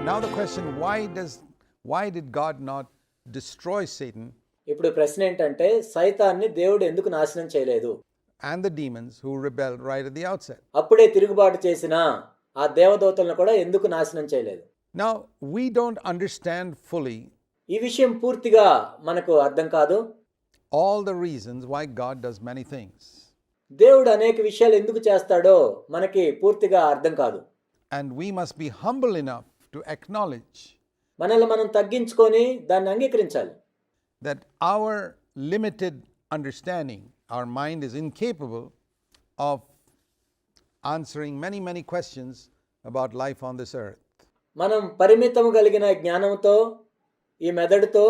Now the question, why did God not destroy Satan ఇప్పుడు ప్రశ్న ఏంటంటే సైతాన్ని దేవుడు ఎందుకు నాశనం చేయలేదు? and the demons who rebelled right at the outset? అప్పుడే తిరుగుబాటు చేసిన ఆ దేవదూతలను కూడా ఎందుకు నాశనం చేయలేదు? Now, we don't understand fully ఈ విషయం పూర్తిగా మనకు అర్థం కాదు. all the reasons why God does many things. దేవుడు అనేక విషయాలు ఎందుకు చేస్తాడో మనకి పూర్తిగా అర్థం కాదు. And we must be humble enough to acknowledge మనల్ని మనం తగ్గించుకొని దాన్ని అంగీకరించాలి. that our limited understanding, our mind is incapable of answering many questions about life on this earth. మనం పరిమితము కలిగిన జ్ఞానంతో ఈ మెదడుతో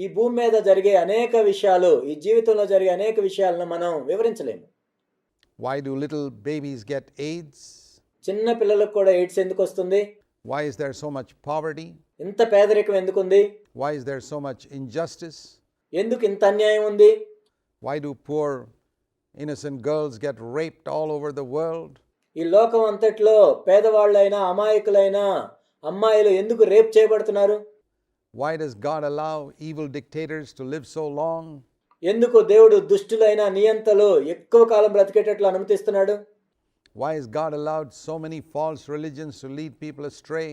ఈ భూమి మీద జరిగే అనేక విషయాలు, ఈ జీవితంలో జరిగే అనేక విషయాలను మనం వివరించలేము. Why do little babies get AIDS? చిన్న పిల్లలకు కూడా ఎయిడ్స్ ఎందుకు వస్తుంది? Why is there so much poverty? ఇంత పేదరికం ఎందుకుంది? Why is there so much injustice? ఎందుకు ఇంత అన్యాయం ఉంది? Why do poor innocent girls get raped all over the world? ఈ లోకం అంతట్లో పేదవాళ్ళైనా అమాయకులైన అమ్మాయిలు ఎందుకు rape చేయబడుతున్నారు? Why does God allow evil dictators to live so long? ఎందుకు దేవుడు దుష్టులైన నియంతలు ఎక్కువ కాలం బ్రతికేటట్లు అనుమతిస్తున్నాడు? Why has God allowed so many false religions to lead people astray?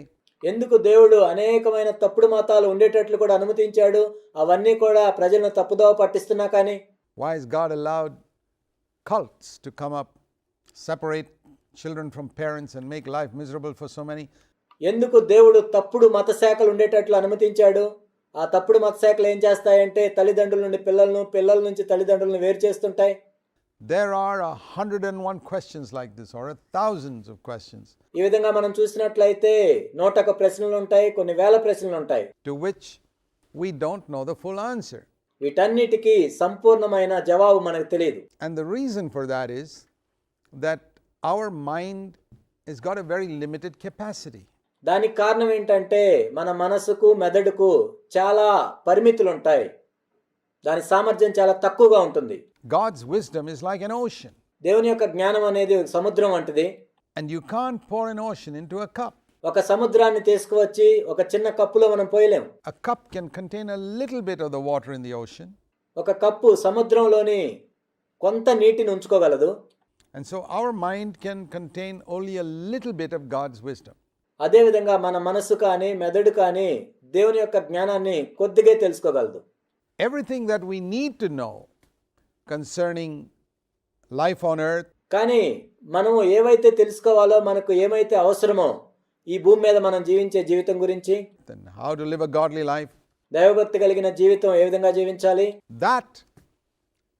ఎందుకు దేవుడు అనేకమైన తప్పుడు మతాలు ఉండేటట్లు కూడా అనుమతించాడు? అవన్నీ కూడా ప్రజలను తప్పుదోవ పట్టిస్తున్నా కానీ. Why has God allowed cults to come up, separate children from parents and make life miserable for so many? ఎందుకు దేవుడు తప్పుడు మత శాఖలు ఉండేటట్లు అనుమతించాడు? ఆ తప్పుడు మత శాఖలు ఏం చేస్తాయంటే తల్లిదండ్రుల నుండి పిల్లలను, పిల్లల నుంచి తల్లిదండ్రులను వేరు చేస్తుంటాయి. There are 101 questions like this, or thousands of questions, ఈ విధంగా మనం చూసినట్లయితే 101 ప్రశ్నలు ఉంటాయి, కొన్ని వేల ప్రశ్నలు ఉంటాయి, to which we don't know the full answer. వీటన్నిటికీ సంపూర్ణమైన జవాబు మనకు తెలియదు. And the reason for that is that our mind has got a very limited capacity. దానికి కారణం ఏంటంటే మన మనసుకు, మెదడుకు చాలా పరిమితులు ఉంటాయి. దాని సామర్థ్యం చాలా తక్కువగా ఉంటుంది. God's wisdom is like an ocean. దేవుని యొక్క జ్ఞానం అనేది సముద్రం వంటిది. And you can't pour an ocean into a cup. ఒక సముద్రాన్ని తీసుకువచ్చి ఒక చిన్న కప్పులో మనం పోయలేం. A cup can contain a little bit of the water in the ocean. ఒక కప్పు సముద్రంలోని కొంత నీటిని ఉంచుకోగలదు. And so our mind can contain only a little bit of God's wisdom. అదేవిధంగా మన మనసు కానీ మెదడు కానీ దేవుని యొక్క జ్ఞానాన్ని కొద్దిగా తెలుసుకోగలదు. Everything that we need to know concerning life on earth, కానీ మనము ఏవైతే తెలుసుకోవాలో, మనకు ఏమైతే అవసరమో ఈ భూమి మీద మనం జీవించే జీవితం గురించి, then how to live a godly life, దైవభక్తి కలిగిన జీవితం ఏ విధంగా జీవించాలి, that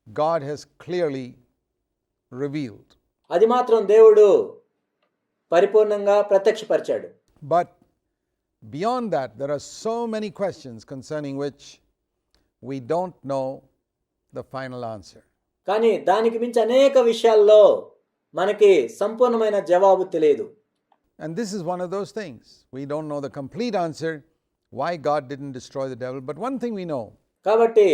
God has clearly revealed. అది మాత్రం దేవుడు పరిపూర్ణంగా ప్రత్యక్షపరిచాడు. But beyond that, there are so many questions concerning which we don't know the final answer. కానీ దానికి మించి అనేక విషయాల్లో మనకి సంపూర్ణమైన జవాబు తెలియదు. And this is one of those things. We don't know the complete answer why God didn't destroy the devil, but one thing we know. కాబట్టి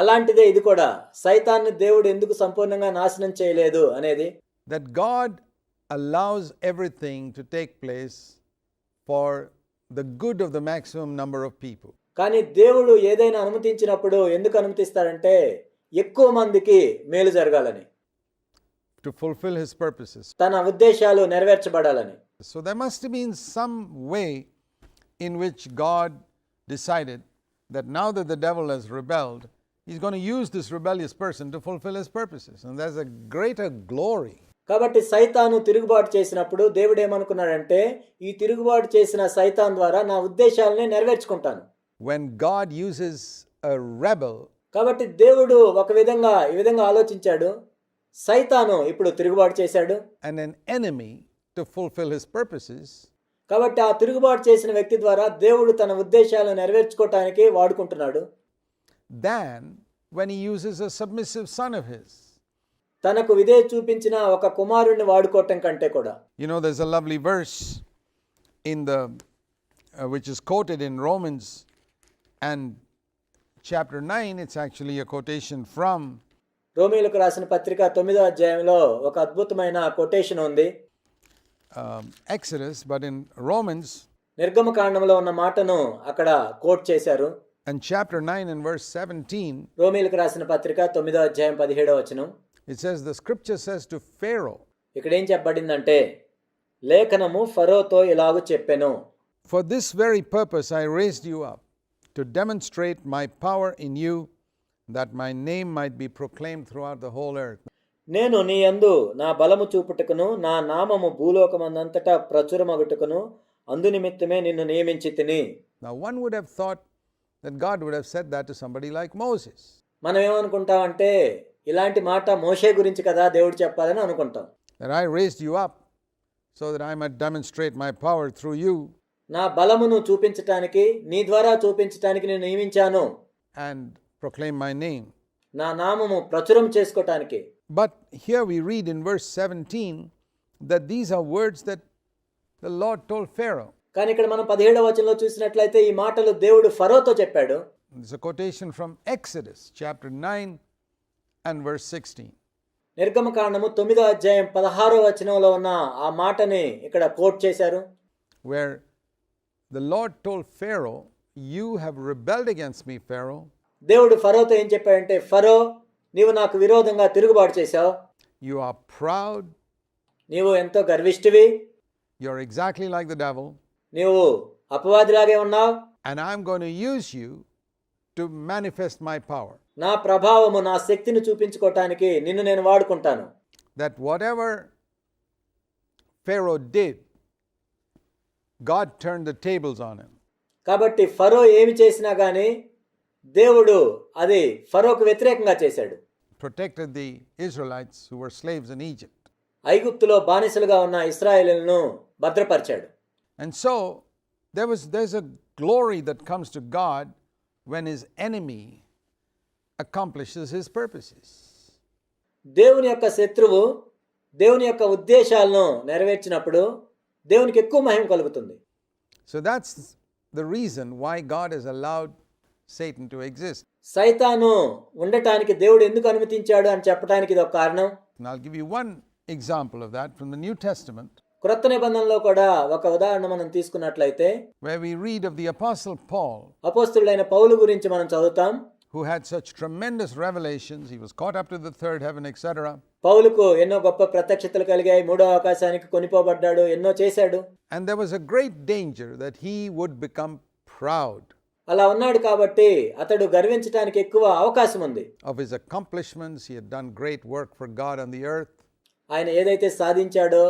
అలాంటిదే ఇది కూడా, సైతాన్ని దేవుడు ఎందుకు సంపూర్ణంగా నాశనం చేయలేదు అనేది. That God allows everything to take place for the good of the maximum number of people. కానీ దేవుడు ఏదైనా అనుమతించినప్పుడు ఎందుకు అనుమతిస్తాడంటే ఎక్కువ మందికి మేలు జరగాలని, to fulfill his purposes. తన ఉద్దేశాలు నెరవేర్చబడాలని. So there must have been some way in which God decided that now that the devil has rebelled, he's going to use this rebellious person to fulfill his purposes. And there's a greater glory. కాబట్టి సైతాను తిరుగుబాటు చేసినప్పుడు దేవుడు ఏమనుకున్నాడంటే, ఈ తిరుగుబాటు చేసిన సైతాన్ ద్వారా నా ఉద్దేశాలని నెరవేర్చుకుంటాను. When God uses a rebel, కాబట్టి దేవుడు ఒక విధంగా ఈ విధంగా ఆలోచించాడు, సైతాను ఇప్పుడు తిరుగుబాటు చేశాడు, and an enemy to fulfill his purposes, కాబట్టి ఆ తిరుగుబాటు చేసిన వ్యక్తి ద్వారా దేవుడు తన ఉద్దేశాలను నెరవేర్చుకోవటానికి వాడుకుంటున్నాడు. than when he uses a submissive son of his. తనకు విధేయ చూపించిన ఒక కుమారుణ్ణి వాడుకోవటం కంటే కూడా. You know, there's a lovely verse in the which is quoted in Romans and chapter 9. It's actually a quotation from రోమీయులకు రాసిన పత్రిక 9వ అధ్యాయంలో ఒక అద్భుతమైన కొటేషన్ ఉంది. Exodus, but in Romans నిర్గమకాండంలో ఉన్న మాటను అక్కడ కోట్ చేశారు. And chapter 9 and verse 17, రోమీయులకు రాసిన పత్రిక 9వ అధ్యాయం 17వ వచనం, it says, the scripture says to Pharaoh, ఇక్కడ ఏం చెప్పబడిందంటే, లేఖనము ఫరోతో ఇలాగు చెప్పెను, for this very purpose I raised you up, to demonstrate my power in you, that my name might be proclaimed throughout the whole earth. నేను నీ యందు నా బలము చూపుటకును నా నామము భూలోకమందంతటా ప్రచురమగుటకును అందునిమిత్తమే నిన్ను నియమించి తిని. Now one would have thought that God would have said that to somebody like Moses. మనం ఏమనుకుంటామంటే, ఇలాంటి మాట మోషే గురించి కదా దేవుడు చెప్పాలని అనుకుంటాం. That I raised you up so that I might demonstrate my power through you. నా బలమును చూపించటానికి, నీ ద్వారా చూపించటానికి నేను నియమించాను, And proclaim my name. నా నామము ప్రచురం చేసుకోవటానికి. But here we read in verse 17 that these are words that the Lord told Pharaoh. కానీ ఇక్కడ మనం 17వ వచనంలో చూసినట్లయితే ఈ మాటలు దేవుడు ఫరోతో చెప్పాడు. It's a quotation from Exodus chapter 9 and verse 16. నిర్గమకాండము 9వ అధ్యాయం 16వ వచనంలో ఉన్న ఆ మాటని ఇక్కడ కోట్ చేశారు. Where the Lord told Pharaoh, you have rebelled against me, Pharaoh. దేవుడు ఫరోతో ఏం చెప్పాడంటే, ఫరో, నీవు నాకు విరోధంగా తిరుగుబాటు చేశావు, You are proud. నీవు ఎంతో గర్విష్ఠివి, You're exactly like the devil. నీవు అపవాదిలాగే ఉన్నావు, And I'm going to use you to manifest my power. నా ప్రభావము, నా శక్తిని చూపించుకోవటానికి నిన్ను నేను వాడుకుంటాను. That whatever Pharaoh did, God turned the tables on him. కాబట్టి ఫరో ఏమి చేసినా గానీ దేవుడు అది ఫరోకు వ్యతిరేకంగా చేశాడు. Protected the Israelites who were slaves in Egypt. ఐగుప్తులో బానిసలుగా ఉన్న ఇశ్రాయేలులను భద్రపరిచాడు. And so there's a glory that comes to God when his enemy accomplishes his purposes. దేవుని యొక్క శత్రువు దేవుని యొక్క ఉద్దేశాలను నెరవేర్చినప్పుడు దేవునికి ఎక్కువ మహిమ కలుగుతుంది. So that's the reason why God has allowed Satan to exist. సైతాను ఉండటానికి దేవుడు ఎందుకు అనుమతించాడు అని చెప్పడానికి ఇది ఒక కారణం. And I'll give you one example of that from the New Testament, క్రొత్త నిబంధనలో కూడా ఒక ఉదాహరణ మనం తీసుకున్నట్లయితే, where we read of the Apostle Paul, అపోస్తలుడైన పౌలు గురించి మనం చదువుతాం. who had such tremendous revelations. He was caught up to the third heaven, etc. పౌలుకు ఎన్నో గొప్ప ప్రత్యక్షతలు కలిగాయి, మూడో ఆకాశానికి కొనిపోబడ్డాడు, ఎన్నో చేశాడు. And there was a great danger that he would become proud అలా ఉన్నాడు కాబట్టి అతడు గర్వించడానికి ఎక్కువ అవకాశం ఉంది. of his accomplishments. He had done great work for God on the earth. ఆయన ఏదైతే సాధించాడో,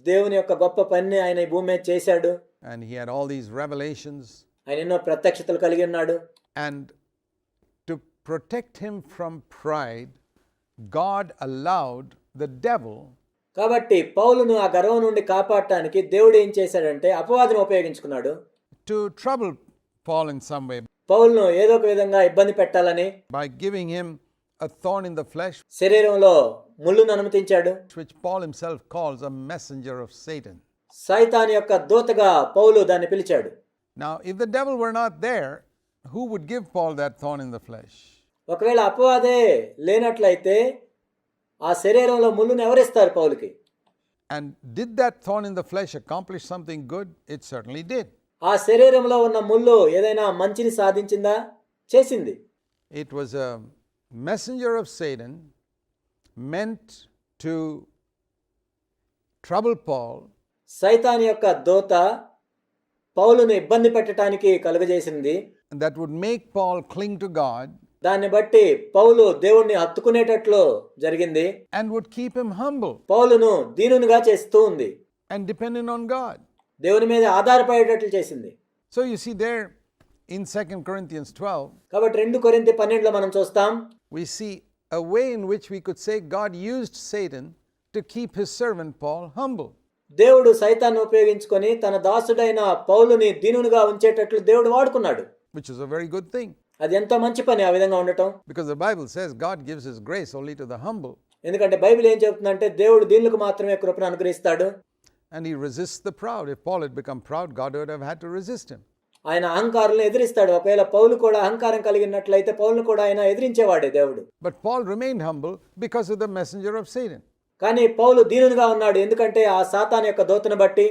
దేవుని యొక్క గొప్ప పనిని ఆయన ఈ భూమి మీద చేశాడు. And he had all these revelations. ఆయన ఎన్నో ప్రత్యక్షతలు కలిగి ఉన్నాడు. And to protect him from pride, God allowed the devil కాబట్టి పౌలును ఆ గర్వం నుండి కాపాడటానికి దేవుడు ఏం చేశాడంటే అపవాదిని ఉపయోగించుకున్నాడు. to trouble Paul in some way పౌలును ఏదో ఒక విధంగా ఇబ్బంది పెట్టాలని by giving him a thorn in the flesh, శరీరంలో ముళ్ళును అనుమతించాడు. which Paul himself calls a messenger of Satan. సైతాను యొక్క దూతగా పౌలు దాన్ని పిలిచాడు. Now, if the devil were not there, who would give Paul that thorn in the flesh? ఒకవేళ అపవాదే లేనట్లయితే ఆ శరీరంలో ముళ్ళును ఎవరిస్తారు పౌలుకి? And did that thorn in the flesh accomplish something good? It certainly did. ఆ శరీరంలో ఉన్న ముళ్ళు ఏదైనా మంచిని సాధించిందా? చేసింది. It was a messenger of Satan meant to trouble Paul, సైతాను యొక్క దూత పౌలును ఇబ్బంది పెట్టడానికి కలుగజేసింది. and that would make Paul cling to God దాన్ని బట్టి పౌలు దేవుణ్ణి హత్తుకునేటట్లు జరిగింది. and would keep him humble పౌలును దీనునిగా చేస్తూ ఉంది, and dependent on God. దేవుని మీద ఆధారపడేటట్లు చేసింది. So you see there in 2 Corinthians 12, కాబట్టి 2 కొరింథీ 12లో మనం చూస్తాం, we see a way in which we could say God used Satan to keep his servant Paul humble. దేవుడు సైతాన్ని ఉపయోగించుకొని తన దాసుడైన పౌలుని దీనునిగా ఉంచేటట్లు దేవుడు వాడుకున్నాడు. Which is a very good thing. అది ఎంతో మంచి పని ఆ విధంగా ఉండటం. Because the Bible says God gives his grace only to the humble. ఎందుకంటే బైబిల్ ఏం చెబుతుందంటే దేవుడు దీనులకు మాత్రమే కృపను అనుగ్రహిస్తాడు. And he resists the proud. If Paul had become proud, God would have had to resist him. ఆయన అహంకారులను ఎదిరిస్తాడు. ఒకవేళ పౌలు కూడా అహంకారం కలిగినట్లయితే పౌలును కూడా ఆయన ఎదిరించేవాడే దేవుడు. But Paul remained humble because of the messenger of Satan. కానీ పౌలు దీనునిగా ఉన్నాడు, ఎందుకంటే ఆ సాతాను యొక్క దూతను బట్టి.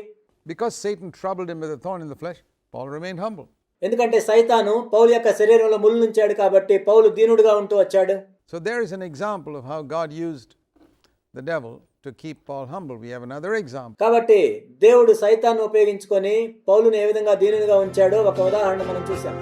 Because Satan troubled him with a thorn in the flesh, Paul remained humble. ఎందుకంటే సైతాను పౌలు యొక్క శరీరంలో ముళ్ళు నుంచాడు కాబట్టి పౌలు దీనుడుగా ఉంటూ వచ్చాడు. So there is an example of how God used the devil to keep Paul humble. We have another example. కాబట్టి దేవుడు సైతాన్ని ఉపయోగించుకొని పౌలుని ఏ విధంగా దీనునిగా ఉంచాడో ఒక ఉదాహరణ మనం చూసాం.